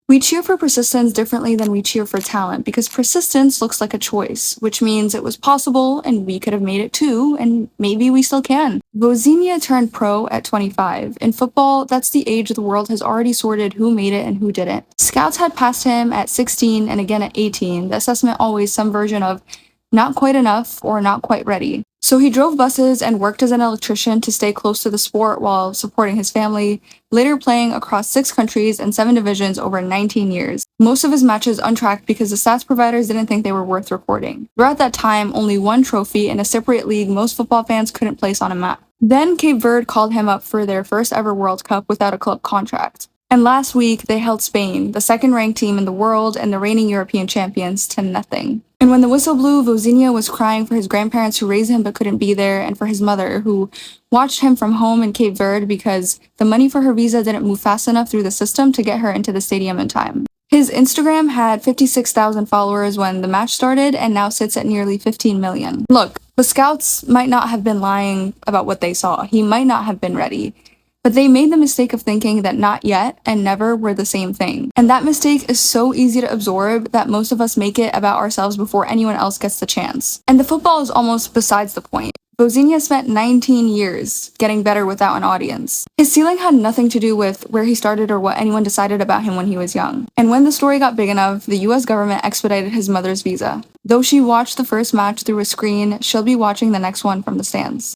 We cheer for persistence differently than we cheer for talent because persistence looks like a choice, which means it was possible and we could have made it too, and maybe we still can. Vozinha turned pro at 25. In football, that's the age the world has already sorted who made it and who didn't. Scouts had passed him at 16 and again at 18, the assessment always some version of not quite enough or not quite ready. So he drove buses and worked as an electrician to stay close to the sport while supporting his family, later playing across 6 countries and 7 divisions over 19 years. Most of his matches untracked because the stats providers didn't think they were worth recording. Throughout that time, only one trophy in a Cypriot league most football fans couldn't place on a map. Then Cape Verde called him up for their first ever World Cup without a club contract. And last week, they held Spain, the second-ranked team in the world and the reigning European champions, to nothing. And when the whistle blew, Vozinha was crying for his grandparents who raised him but couldn't be there, and for his mother, who watched him from home in Cape Verde because the money for her visa didn't move fast enough through the system to get her into the stadium in time. His Instagram had 56,000 followers when the match started and now sits at nearly 15 million. Look, the scouts might not have been lying about what they saw. He might not have been ready. But they made the mistake of thinking that not yet and never were the same thing. And that mistake is so easy to absorb that most of us make it about ourselves before anyone else gets the chance. And the football is almost besides the point. Vozinha spent 19 years getting better without an audience. His ceiling had nothing to do with where he started or what anyone decided about him when he was young. And when the story got big enough, the US government expedited his mother's visa. Though she watched the first match through a screen, she'll be watching the next one from the stands.